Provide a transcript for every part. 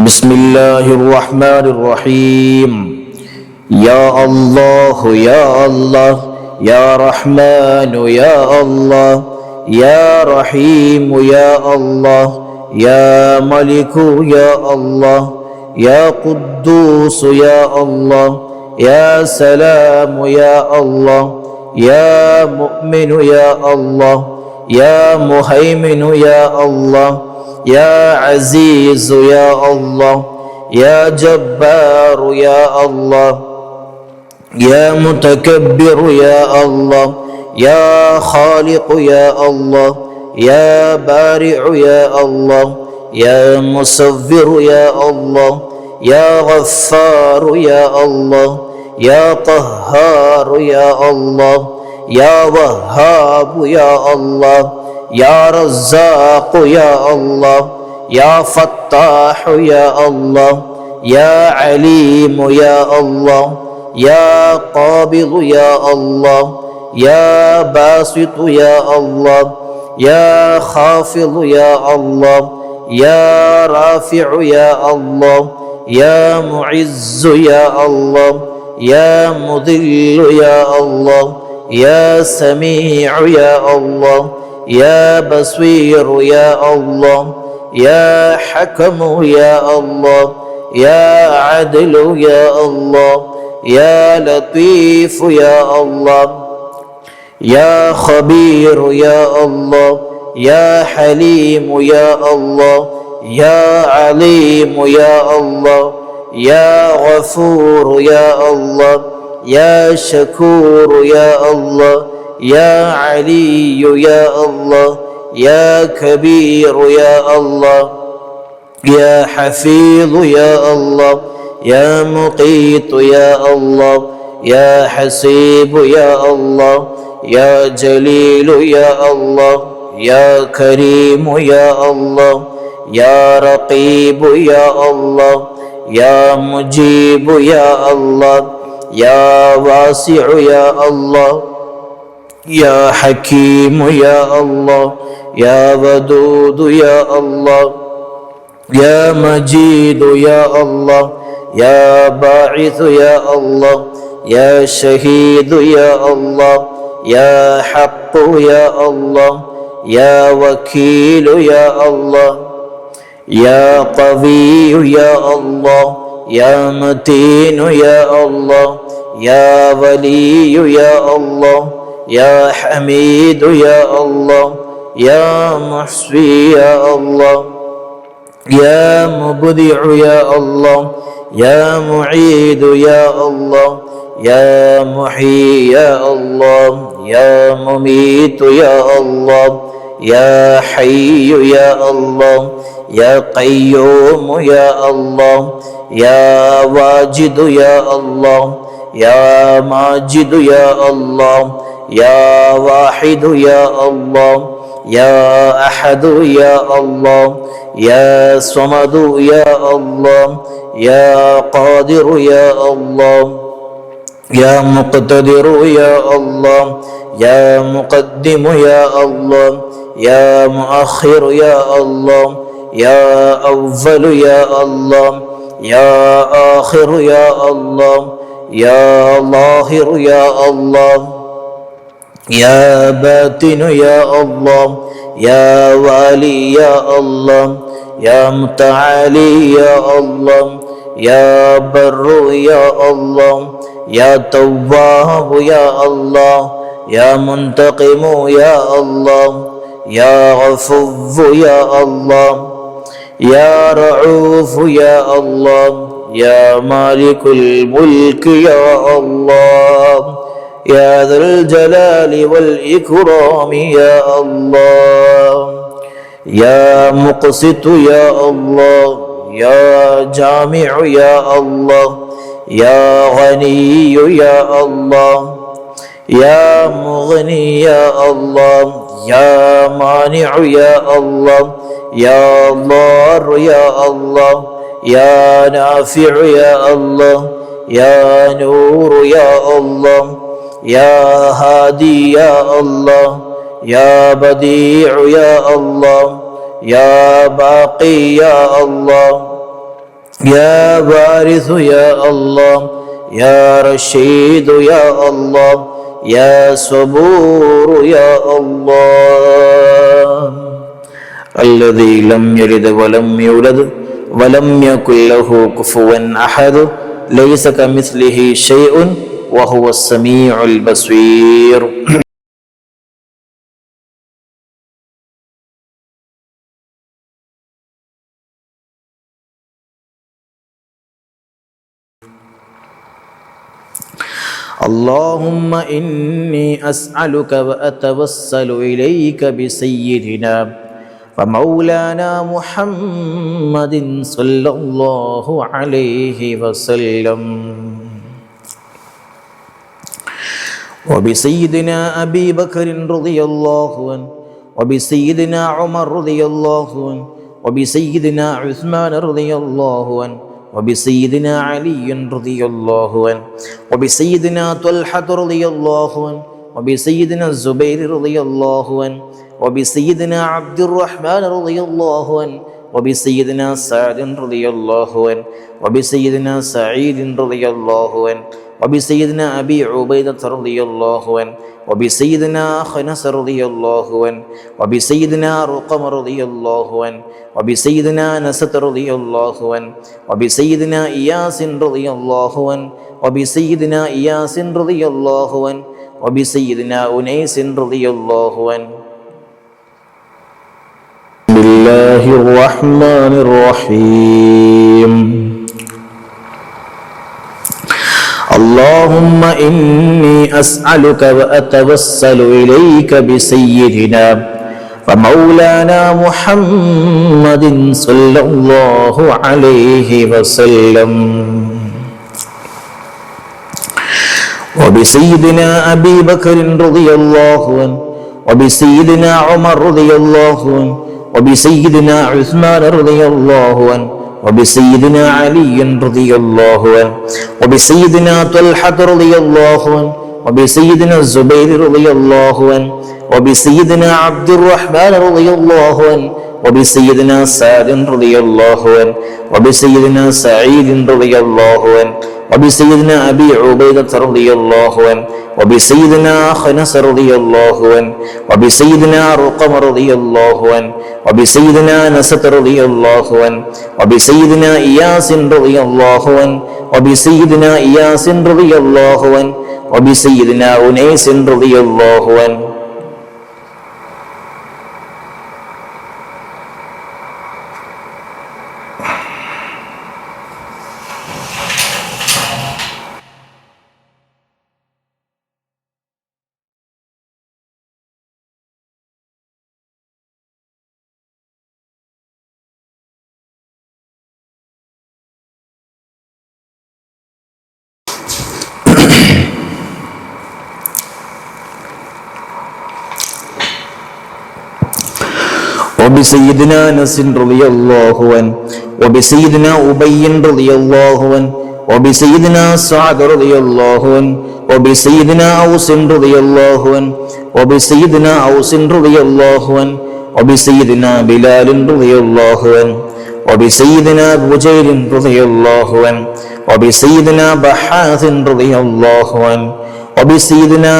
بسم الله الرحمن الرحيم. يا الله يا الله يا رحمن يا الله يا رحيم يا الله يا ملك يا الله يا قدوس يا الله يا سلام يا الله يا مؤمن يا الله يا مهيمن يا الله يا عزيز يا الله يا جبار يا الله يا متكبر يا الله يا خالق يا الله يا بارع يا الله يا مصور يا الله يا غفار يا الله يا قهار يا الله يا وهاب يا الله يا رزاق يا الله يا فتاح يا الله يا عليم يا الله يا قابض يا الله يا باسط يا الله يا خافض يا الله يا رافع يا الله يا معز يا الله يا مذل يا الله يا سميع يا الله يا بصير يا الله يا حكم يا الله يا عدل يا الله يا لطيف يا الله يا خبير يا الله يا حليم يا الله يا عليم يا الله يا غفور يا الله يا شكور يا الله يا علي يا الله يا كبير يا الله يا حفيظ يا الله يا مقيت يا الله يا حسيب يا الله يا جليل يا الله يا كريم يا الله يا رقيب يا الله يا مجيب يا الله يا واسع يا الله يا حكيم يا الله يا ودود يا الله يا مجيد يا الله يا باعث يا الله يا شهيد يا الله يا حق يا الله يا وكيل يا الله يا قوي يا الله يا متين يا الله يا ولي يا الله يا حميد يا الله يا محصي يا الله يا مبدع يا الله يا معيد يا الله يا محيي يا الله يا مميت يا الله يا حي يا الله يا قيوم يا الله يا واجد يا الله يا ماجد يا الله يا واحد يا الله يا أحد يا الله يا صمد يا الله يا قادر يا الله يا مقتدر يا الله يا مقدم يا الله يا مؤخر يا الله يا أول يا الله يا آخر يا الله يا ظاهر يا الله يا باطن يا الله يا والي يا الله يا متعالي يا الله يا بر يا الله يا تواب يا الله يا منتقم يا الله يا غفو يا الله يا رعوف يا الله يا مالك الملك يا الله يا ذا الجلال والإكرام يا الله يا مقسط يا الله يا جامع يا الله يا غني يا الله يا مغني يا الله يا مانع يا الله يا ضار يا الله يا نافع يا الله يا نور يا الله يا هادي يا الله يا بديع يا الله يا باقي يا الله يا وارث يا الله يا رشيد يا الله يا صبور يا الله الذي لم يلد ولم يولد ولم يكن له كفوا أحد ليس كمثله شيء وهو السميع البصير اللهم إني أسألك وأتوسل إليك بسيدنا ومولانا محمد صلى الله عليه وسلم وبسيدنا أبي بكر رضي الله عنه وبسيدنا عمر رضي الله عنه وبسيدنا عثمان رضي الله عنه وبسيدنا علي رضي الله عنه وبسيدنا طلحة رضي الله عنه وبسيدنا الزبير رضي الله عنه وبسيدنا عبد الرحمن رضي الله عنه وبسيدنا سعد رضي الله عنه وبسيدنا سعيد رضي الله عنه وبسيدنا أبي عبيدة رضي الله عنه وبسيدنا خنس رضي الله عنه وبسيدنا رقم رضي الله عنه وبسيدنا نسة رضي الله عنه وبسيدنا إياس رضي الله عنه وبسيدنا إياس رضي الله عنه وبسيدنا أنيس رضي الله عنه بسم الله الرحمن الرحيم اللهم إني أسألك وأتوسل إليك بسيدنا ومولانا محمد صلى الله عليه وسلم وبسيدنا أبي بكر رضي الله عنه وبسيدنا عمر رضي الله عنه وبسيدنا عثمان رضي الله عنه وبسيدنا علي رضي الله عنه وبسيدنا طلحة رضي الله عنه وبسيدنا الزبير رضي الله عنه وبسيدنا عبد الرحمن رضي الله عنه وبسيدنا سعد رضي الله عنه وبسيدنا سعيد رضي الله عنه وبسيدنا أبي عبيدة رضي الله عنه وبسيدنا خنس رضي الله عنه وبسيدنا رقم رضي الله عنه وبسيدنا نسة رضي الله عنه وبسيدنا إياس رضي الله عنه وبسيدنا إياس رضي الله عنه وبسيدنا أنيس رضي الله عنه وبسيدنا أنس رضي الله عنه وبسيدنا أبي رضي الله عنه وبسيدنا سعد رضي الله عنه وبسيدنا أوس رضي الله عنه وبسيدنا أوس رضي الله عنه وبسيدنا بلال رضي الله عنه وبسيدنا بجير رضي الله عنه وبسيدنا بحاث رضي الله عنه وبسيدنا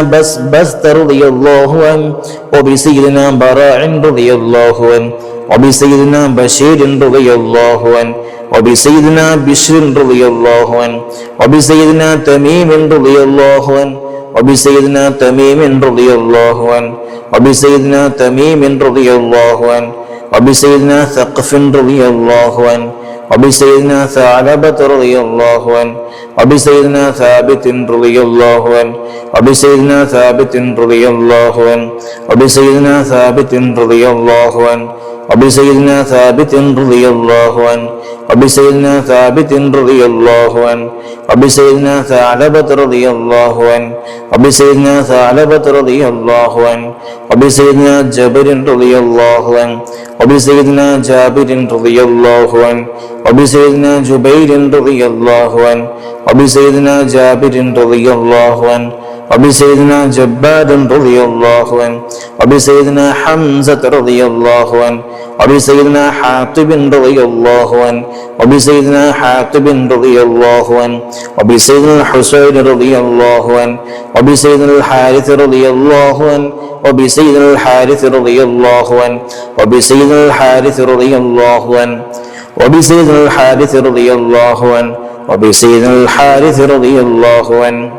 بست رضي الله عنه وبسيدنا براع رضي الله عنه وبسيدنا بشير رضي الله عنه وبسيدنا بشر رضي الله عنه وبسيدنا تميم رضي الله عنه وبسيدنا تميم رضي الله عنه وبسيدنا تميم رضي الله عنه وبسيدنا ثقف رضي الله عنه وبسيدنا ثعلبة رضي الله عنه وبسيدنا ثابت رضي الله عنه وبسيدنا ثابت رضي الله عنه وبسيدنا ثابت رضي الله عنه وبسيدنا ثابت رضي الله عنه وبسيدنا ثابت رضي الله عنه وبسيدنا ثعلبة رضي الله عنه وبسيدنا ثعلبة رضي الله عنه وبسيدنا جابر رضي الله عنه وبسيدنا جابر رضي الله عنه وبسيدنا جبير رضي الله عنه وبسيدنا جابر رضي الله عنه وبسيدنا جباد رضي الله عنه وبسيدنا حمزة رضي الله عنه وبسيدنا حاطب رضي الله عنه وبسيدنا حاطب رضي الله عنه وبسيدنا الحسين رضي الله عنه وبسيدنا الحارث رضي الله عنه وبسيدنا الحارث رضي الله عنه وبسيدنا الحارث رضي الله عنه وبسيدنا الحارث رضي الله عنه وبسيدنا الحارث رضي الله عنه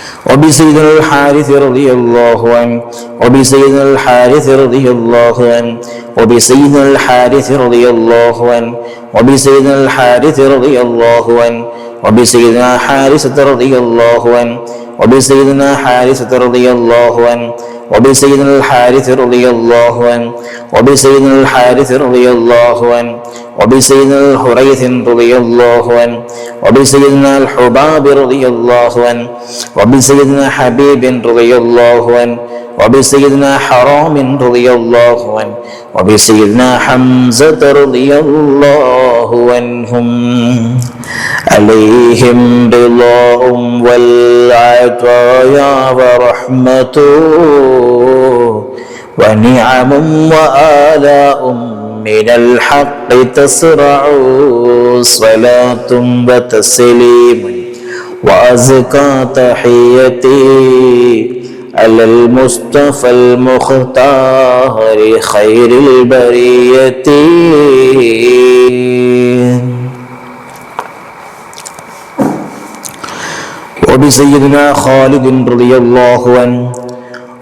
وبسيدنا الحارث رضي الله عنه وبسيدنا الحارث رضي الله عنه وبسيدنا الحارث رضي الله عنه وبسيدنا الحارث رضي الله عنه وبسيدنا حارثة رضي الله عنه وبسيدنا حارثة رضي الله عنه وبسيدنا الحارث رضي الله عنه وبسيدنا الحارث رضي الله عنه وبسيدنا الحريث رضي الله عنه وبسيدنا الحباب رضي الله عنه وبسيدنا حبيب رضي الله عنه وبسيدنا حرام رضي الله عنه وبسيدنا حمزة رضي الله عنهم عليهم رضاهم والعطايا ورحمة ونعم وآلاء من الحق تسرع صلاة وتسليم وأزكى تحيتي على المصطفى المختار خير البرية وبسيدنا خالد رضي الله عنه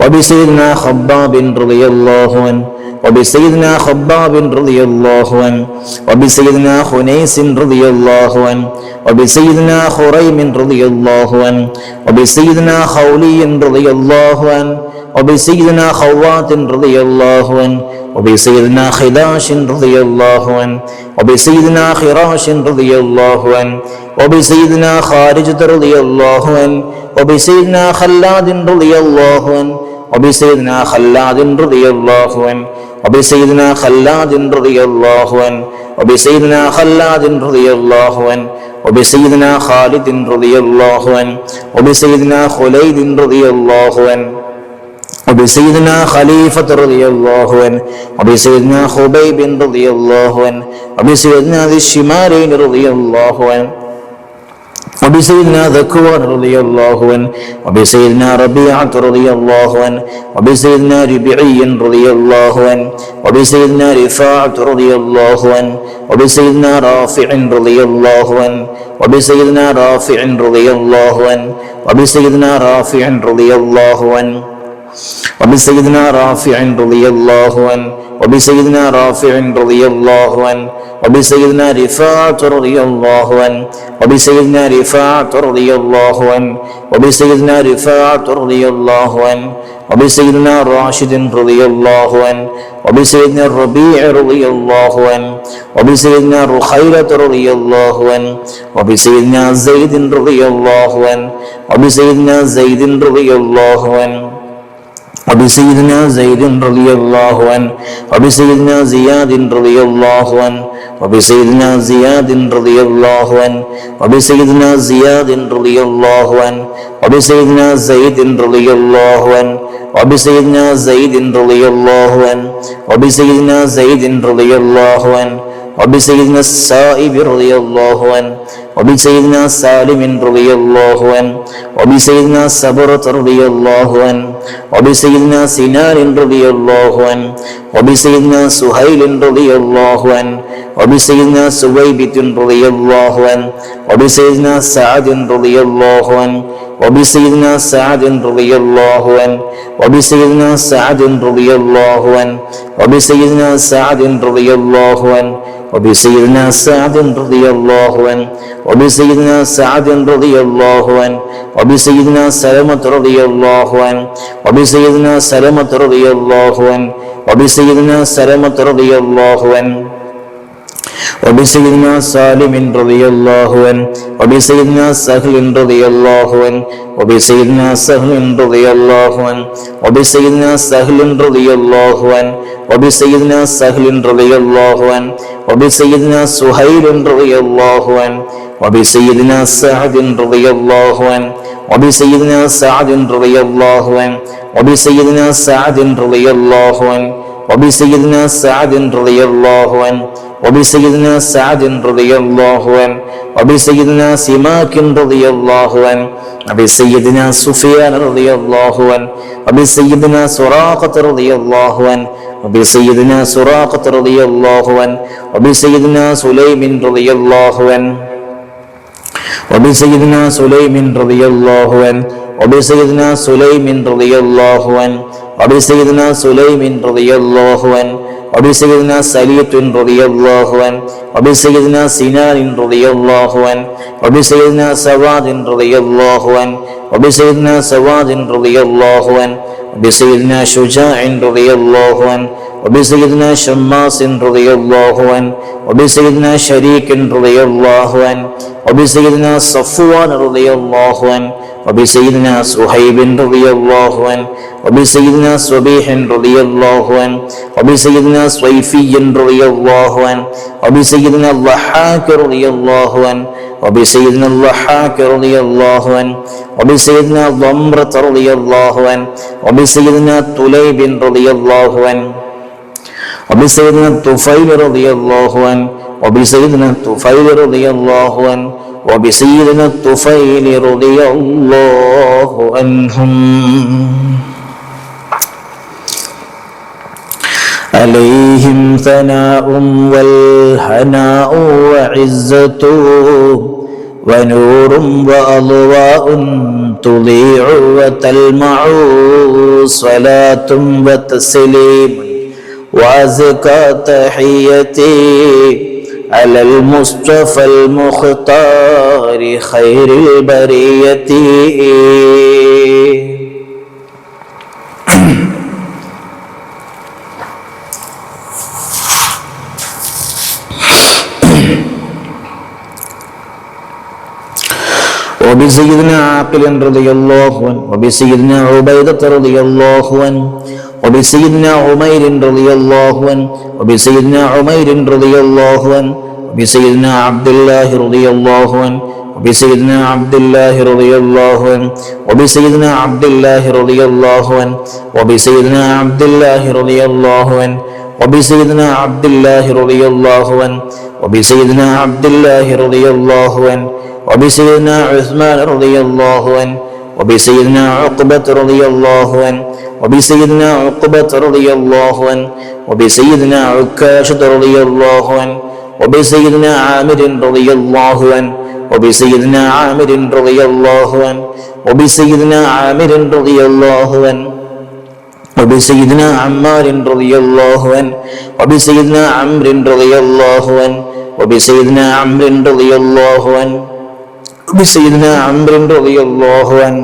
وبسيدنا خباب رضي الله عنه وبسيدنا خباب رضي الله عنه وبسيدنا خنيس رضي الله عنه وبسيدنا خريم رضي الله عنه وبسيدنا خولي رضي الله عنه وبسيدنا خوات رضي الله عنه وبسيدنا خداش رضي الله عنه وبسيدنا خراش رضي الله عنه وبسيدنا خارجة رضي الله عنه وبسيدنا خلاد رضي الله عنه وبسيدنا خلاد رضي الله عنه وبسيدنا خلاد رضي الله عنه وبسيدنا خلاد رضي الله عنه وبسيدنا خالد رضي الله عنه وبسيدنا خليد رضي الله عنه وبسيدنا خليفة رضي الله عنه وبسيدنا خبيب رضي الله عنه وبسيدنا ذي الشمالين رضي الله عنه وبسيدنا ذكوان رضي الله عنه وبسيدنا ربيعة رضي الله عنه وبسيدنا ربيعي رضي الله عنه وبسيدنا رفاعة رضي الله عنه وبسيدنا رافع رضي الله عنه وبسيدنا رافع رضي الله عنه وبسيدنا رافع رضي الله عنه وبسيدنا رافع رضي الله عنه وبسيدنا رافع رضي الله عنه وبسيدنا رفاعة رضي الله عنه وبسيدنا رفاعة رضي الله عنه وبسيدنا رفاعة رضي الله عنه وبسيدنا راشد رضي الله عنه وبسيدنا الربيع رضي الله عنه وبسيدنا رخيلة رضي الله عنه وبسيدنا زيد رضي الله عنه وبسيدنا زيد رضي الله عنه وبسيدنا زيد رضي الله عنه وبسيدنا زياد رضي الله عنه وبسيدنا زياد رضي الله عنه وبسيدنا زياد رضي الله عنه وبسيدنا زيد رضي الله عنه وبسيدنا زيد رضي الله عنه وبسيدنا زيد رضي الله عنه وبسيدنا السائب رضي الله عنه وبسيدنا سالم رضي الله عنه وبسيدنا سبرة رضي الله عنه وبسيدنا سنان رضي الله عنه وبسيدنا سهيل رضي الله عنه وبسيدنا سويبة رضي الله عنه وبسيدنا سعد رضي الله عنه وبسيدنا سعد رضي الله عنه وبسيدنا سعد رضي الله عنه وبسيدنا سعد رضي الله عنه وبسيدنا سعد رضي الله عنه وبسيدنا سعد رضي الله عنه وبسيدنا سلمة رضي الله عنه وبسيدنا سلمة رضي الله عنه وبسيدنا سلمة رضي الله عنه وبسيدنا سالم رضي الله عنه وبسيدنا سهل رضي الله عنه وبسيدنا سهل رضي الله عنه وبسيدنا سهل رضي الله عنه وبسيدنا سهل رضي الله عنه وبسيدنا سهيل رضي الله عنه وبسيدنا سعد رضي الله عنه وبسيدنا سعد رضي الله عنه وبسيدنا سعد رضي الله عنه وبسيدنا سعد رضي الله عنه وبسيدنا سعد رضي الله عنه وبسيدنا سماك رضي الله عنه وبسيدنا سفيان رضي الله عنه وبسيدنا سراقة رضي الله عنه وبسيدنا سراقة رضي الله عنه وبسيدنا سليم رضي الله عنه وبسيدنا سليم رضي الله عنه وبسيدنا سليم رضي الله عنه وبسيدنا سليم رضي الله عنه وبسيدنا سليط رضي الله عنه وبسيدنا سنان رضي الله عنه وبسيدنا سواد رضي الله عنه وبسيدنا سواد رضي الله عنه وبسيدنا شجاع رضي الله عنه وبسيدنا شماس رضي الله عنه وبسيدنا شريك رضي الله عنه وبسيدنا صفوان رضي الله عنه وبسيدنا صهيب رضي الله عنه وبسيدنا صبيح رضي الله عنه وبسيدنا صيفي رضي الله عنه وبسيدنا الضحاك رضي الله عنه وبسيدنا الضحاك رضي الله عنه وبسيدنا ضمرة رضي الله عنه وبسيدنا طليب رضي الله عنه وبسيدنا الطفيل رضي الله عنه وبسيدنا الطفيل رضي الله عنه وبسيدنا الطفيل رضي الله عنهم عليهم ثناء والهناء وعزة ونور وأضواء تضيع وتلمع صلاة وتسليم وأزكى تحيتي على المصطفى المختار خير البرية وبسيدنا عاقل رضي الله عنه وبسيدنا عبيدة رضي الله عنه وبسيدنا عمير رضي الله عنه وبسيدنا عمير رضي الله عنه وبسيدنا عبد الله رضي الله عنه وبسيدنا عبد الله رضي الله عنه وبسيدنا عبد الله رضي الله عنه وبسيدنا عبد الله رضي الله عنه وبسيدنا عبد الله رضي الله عنه وبسيدنا عبد الله رضي الله عنه وبسيدنا عثمان رضي الله عنه وبسيدنا عقبة رضي الله عنه وبسيدنا عقبة رضي الله عنه وبسيدنا عكاشة رضي الله عنه وبسيدنا عامر رضي الله عنه وبسيدنا عامر رضي الله عنه وبسيدنا عامر رضي الله عنه وبسيدنا عمار رضي الله عنه وبسيدنا عمرو رضي الله عنه وبسيدنا عمرو رضي الله عنه وبسيدنا عمرو رضي الله عنه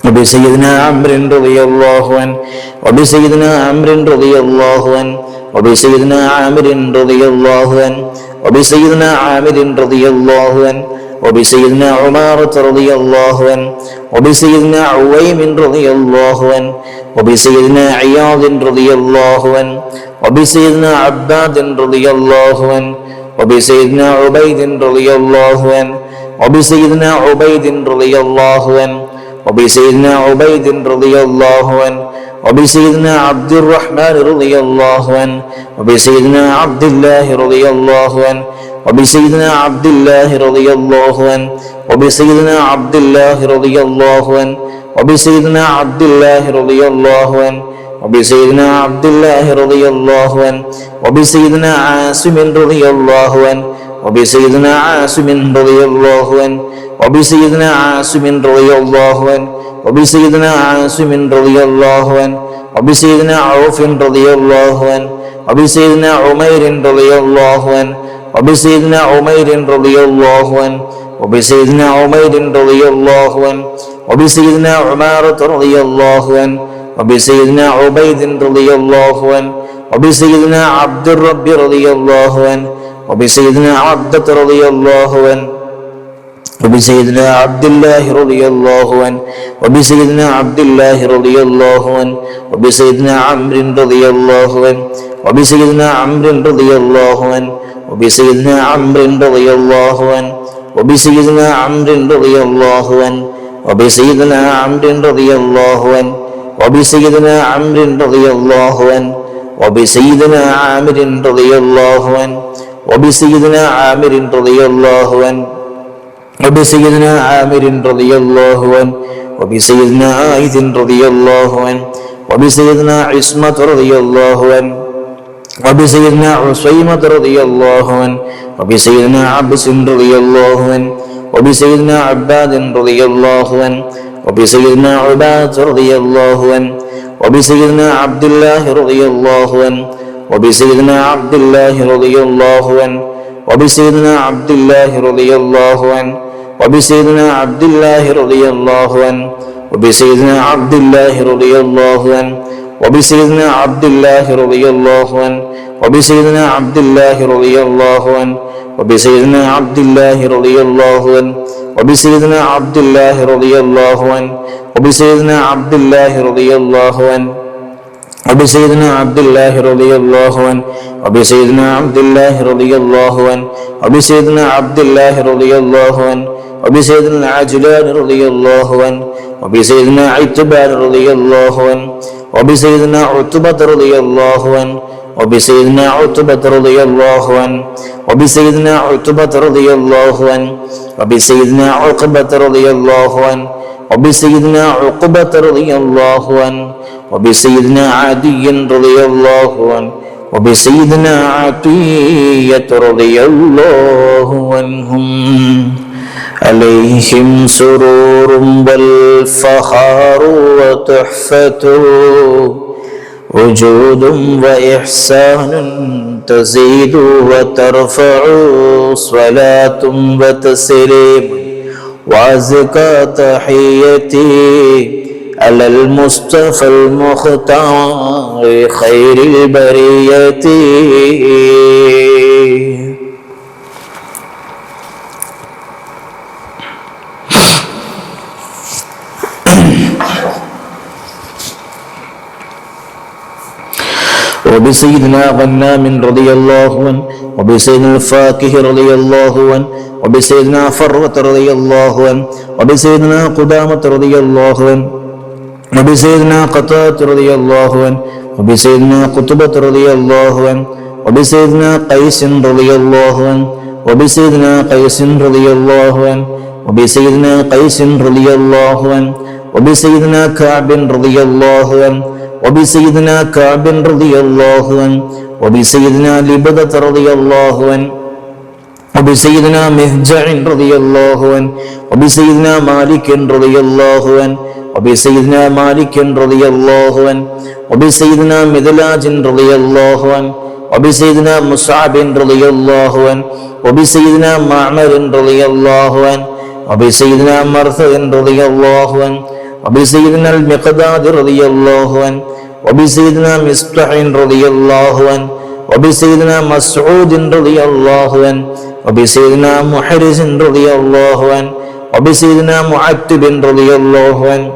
وبسيدنا عمرو رضي الله عنه وبسيدنا عمرو رضي الله عنه وبسيدنا عامر رضي الله عنه وبسيدنا عامر رضي الله عنه وبسيدنا عمارة رضي الله عنه وبسيدنا عويم رضي الله عنه وبسيدنا عياض رضي الله عنه وبسيدنا عباد رضي الله عنه وبسيدنا عبيد رضي الله عنه وبسيدنا عبيد رضي الله عنه وبسيدنا عبيد رضي الله عنه وبسيدنا عبد الرحمن رضي الله عنه وبسيدنا عبد الله رضي الله عنه وبسيدنا عبد الله رضي الله عنه وبسيدنا عبد الله رضي الله عنه وبسيدنا عبد الله رضي الله عنه وبسيدنا عبد الله رضي الله عنه وبسيدنا عاصم رضي الله عنه وبسيدنا عاصم رضي الله عنه وبسيدنا عاصم رضي الله عنه وبسيدنا عاصم رضي الله عنه وبسيدنا عوف رضي الله عنه وبسيدنا عمير رضي الله عنه وبسيدنا عمير رضي الله عنه وبسيدنا عمير رضي الله عنه وبسيدنا عمارة رضي الله عنه وبسيدنا عبيد رضي الله عنه وبسيدنا عبد الرب رضي الله عنه وبسيدنا عبدة رضي الله عنه وبسيدنا عبد الله رضي الله عنه وبسيدنا عبد الله رضي الله عنه وبسيدنا عمرو رضي الله عنه وبسيدنا عمرو رضي الله عنه وبسيدنا عمرو رضي الله عنه وبسيدنا عمرو رضي الله عنه وبسيدنا عمرو رضي الله عنه وبسيدنا عمرو رضي الله عنه وبسيدنا عامر رضي الله عنه وبسيدنا عامر رضي الله عنه وبسيدنا عامر رضي الله عنه وبسيدنا عائذ رضي الله عنه وبسيدنا عصمة رضي الله عنه وبسيدنا عصيمة رضي الله عنه وبسيدنا عبس رضي الله عنه وبسيدنا عباد رضي الله عنه وبسيدنا عباد رضي الله عنه وبسيدنا عبد الله رضي الله عنه وبسيدنا عبد الله رضي الله عنه وبسيدنا عبد الله رضي الله عنه وبسيدنا عبد الله رضي الله عنه وبسيدنا عبد الله رضي الله عنه وبسيدنا عبد الله رضي الله عنه وبسيدنا عبد الله رضي الله عنه وبسيدنا عبد الله رضي الله عنه وبسيدنا عبد الله رضي الله عنه وبسيدنا عبد الله رضي الله عنه وبسيدنا عبد الله رضي الله عنه وبسيدنا عبد الله رضي الله عنه وبسيدنا عبد الله رضي الله عنه وبسيدنا العجلان رضي الله عنه وبسيدنا عتبان رضي الله عنه وبسيدنا عتبة رضي الله عنه وبسيدنا عتبة رضي الله عنه وبسيدنا عتبة رضي الله عنه وبسيدنا عقبة رضي الله عنه وبسيدنا عقبة رضي الله عنه وبسيدنا عدي رضي الله عنه وبسيدنا عطية رضي الله عنهم عليهم سرور والفخار وتحفة وجود وإحسان تزيد وترفع صلاة وتسليم وأزكى تحيتي على المصطفى المختار خير البرية. وبسيدنا غنام رضي الله عنه وبسيدنا الفاكه رضي الله عنه وبسيدنا فروة رضي الله عنه وبسيدنا قدامة رضي الله عنه وبسيدنا قتادة رضي الله عنه وبسيدنا قطبة رضي الله عنه وبسيدنا قيس رضي الله عنه وبسيدنا قيس رضي الله عنه وبسيدنا قيس رضي الله عنه وبسيدنا كعب رضي الله عنه وبسيدنا كعب رضي الله عنه وبسيدنا لبدة رضي الله عنه وبسيدنا مهجع رضي الله عنه وبسيدنا مالك رضي الله عنه وبسيدنا مالك رضي الله عنه وبسيدنا مدلاج رضي الله عنه وبسيدنا مصعب رضي الله عنه وبسيدنا معمر رضي الله عنه وبسيدنا مرثد رضي الله عنه وبسيدنا المقداد رضي الله عنه وبسيدنا مصطح رضي الله عنه وبسيدنا مسعود رضي الله عنه وبسيدنا محرز رضي الله عنه وبسيدنا معتب رضي الله عنه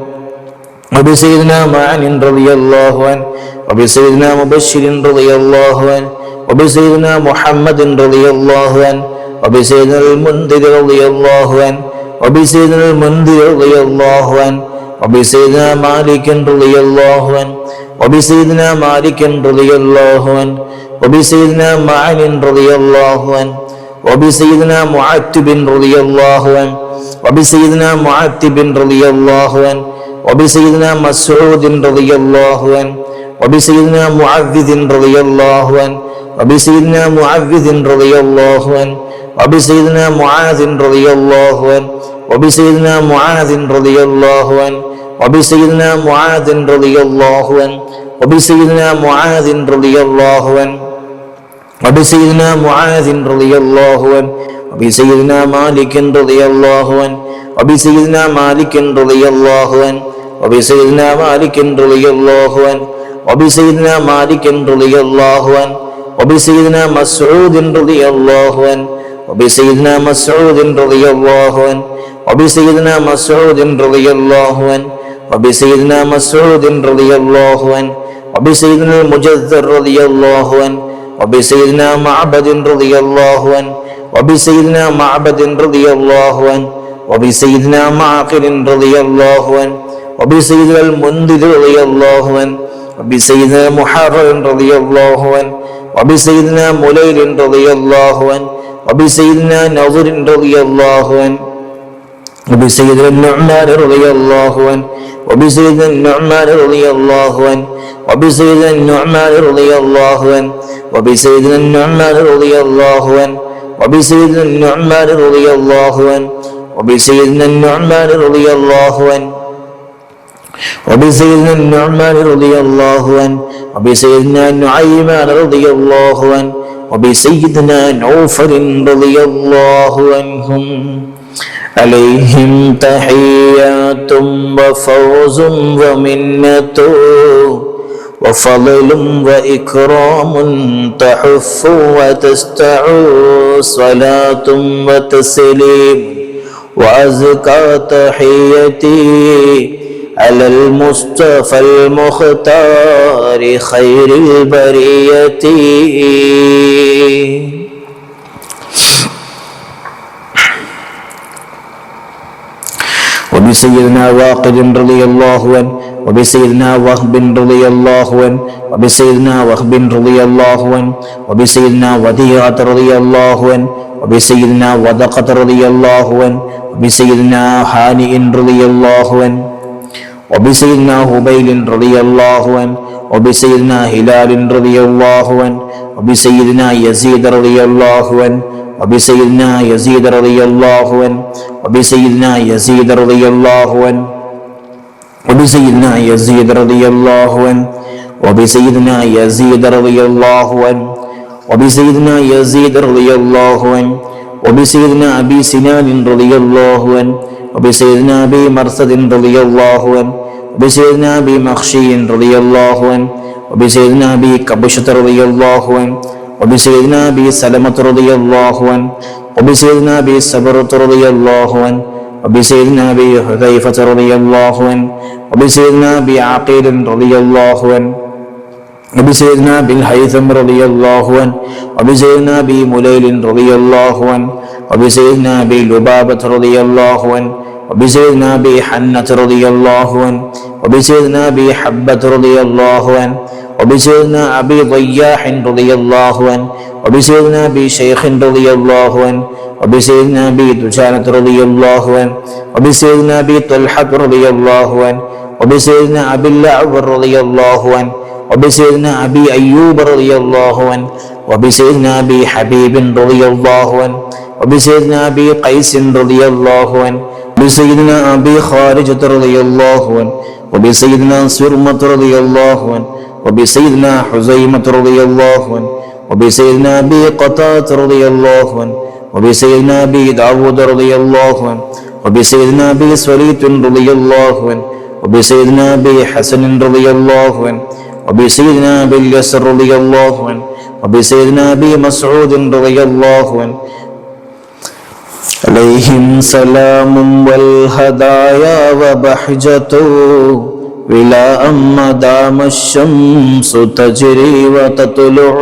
وبسيدنا معن رضي الله عنه وبسيدنا مبشر رضي الله عنه وبسيدنا محمد رضي الله عنه وبسيدنا المنذر رضي الله عنه وبسيدنا المنذر رضي الله عنه وبسيدنا مالك رضي الله عنه وبسيدنا مالك رضي الله عنه وبسيدنا معن رضي الله عنه وبسيدنا معتب رضي الله عنه وبسيدنا معتب رضي الله عنه وبسيدنا مسعود رضي الله عنه وبسيدنا معذذ رضي الله عنه وبسيدنا معذذ رضي الله عنه وبسيدنا معاذ رضي الله عنه وبسيدنا معاذ رضي الله عنه وبسيدنا معاذ رضي الله عنه وبسيدنا معاذ رضي الله عنه وبسيدنا معاذ رضي الله عنه وبسيدنا مالك رضي الله عنه وبسيدنا مالك رضي الله عنه وبسيدنا مالك رضي الله عنه وبسيدنا مالك رضي الله عنه وبسيدنا مسعود رضي الله عنه وبسيدنا مسعود رضي الله عنه وبسيدنا مسعود رضي الله عنه وبسيدنا مسعود رضي الله عنه وبسيدنا المجذر رضي الله عنه وبسيدنا معبد رضي الله عنه وبسيدنا معبد رضي الله عنه وبسيدنا معقل رضي الله عنه وبسيدنا المنذر رضي الله عنه وبسيدنا محرر رضي الله عنه وبسيدنا مليل رضي الله عنه وبسيدنا نظر رضي الله عنه وبسيدنا النعمان رضي الله عنه وبسيدنا النعمان رضي الله عنه وبسيدنا النعمان رضي الله عنه وبسيدنا النعمان رضي الله عنه وبسيدنا النعمان رضي الله عنه وبسيدنا النعمان رضي الله عنه وبسيدنا النعمان رضي الله عنه وبسيدنا نعيمان رضي الله عنه وبسيدنا نوفل رضي الله عنهم عليهم تحيات وفوز ومنة وفضل وإكرام تحف وتستع صلاة وتسليم وأزكى تحيتي على المصطفى المختار خير البرية وبسيدنا واقد رضي الله عنه وبسيدنا وهب رضي الله عنه وبسيدنا وهب رضي الله عنه وبسيدنا وديعة رضي الله عنه وبسيدنا ودقة رضي الله عنه وبسيدنا حانئ رضي الله عنه وبسيدنا هبيل رضي الله عنه وبسيدنا هلال رضي الله عنه وبسيدنا يزيد رضي الله عنه وبسيدنا يزيد رضي الله عنه وبسيدنا يزيد رضي الله عنه وبسيدنا يزيد رضي الله عنه وبسيدنا يزيد رضي الله عنه وبسيدنا يزيد رضي الله عنه وبسيدنا أبي سنان رضي الله عنه وبسيدنا أبي مرثد رضي الله عنه وبسيدنا أبي مخشي رضي الله عنه وبسيدنا أبي كبشة رضي الله عنه وبسيدنا أبي سلمة رضي الله عنه وبسيدنا أبي سبرة رضي الله عنه وبسيدنا أبي حذيفة رضي الله عنه وبسيدنا أبي عقيل رضي الله عنه وبسيدنا أبي الهيثم رضي الله عنه وبسيدنا أبي مليل رضي الله عنه وبسيدنا أبي لبابة رضي الله عنه وبسيدنا أبي حنة رضي الله عنه وبسيدنا أبي حبة رضي الله عنه وبسيدنا أبي ضياح رضي الله عنه وبسيدنا أبي شيخ رضي الله عنه وبسيدنا أبي دجانة رضي الله عنه وبسيدنا أبي طلحة رضي الله عنه وبسيدنا أبي الأعور رضي الله عنه وبسيدنا أبي أيوب رضي الله عنه وبسيدنا أبي حبيب رضي الله عنه وبسيدنا أبي قيس رضي الله عنه وبسيدنا أبي خارجة رضي الله عنه وبسيدنا سرمة رضي الله عنه وبسيدنا حزيمة رضي الله عنه وبسيدنا أبي قتادة رضي الله عنه وبسيدنا أبي داود رضي الله عنه وبسيدنا أبي سوليت رضي الله عنه وبسيدنا أبي حسن رضي الله عنه وبسيدنا أبي اليسر رضي الله عنه وبسيدنا أبي مسعود رضي الله عنه عليهم سلام والهدايا وبحجة ولا ما دام الشمس تجري وتطلع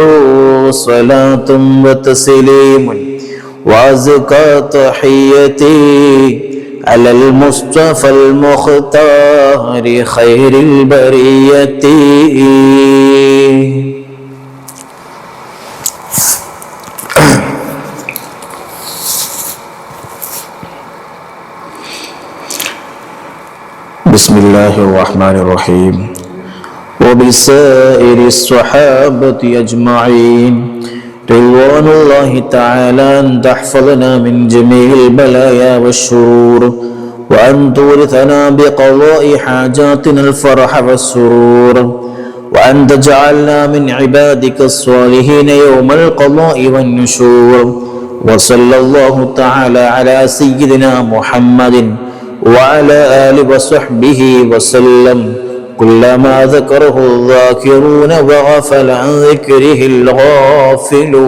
صلاة وتسليم وأزكى تحيتي على المصطفى المختار خير البرية بسم الله الرحمن الرحيم وبسائر الصحابة أجمعين رضوان الله تعالى أن تحفظنا من جميع البلايا والشرور وأن تورثنا بقضاء حاجاتنا الفرح والسرور وأن تجعلنا من عبادك الصالحين يوم القضاء والنشور وصلى الله تعالى على سيدنا محمد وعلى آله وصحبه وسلم كلما ذكره الذاكرون وغفل عن ذكره الغافلون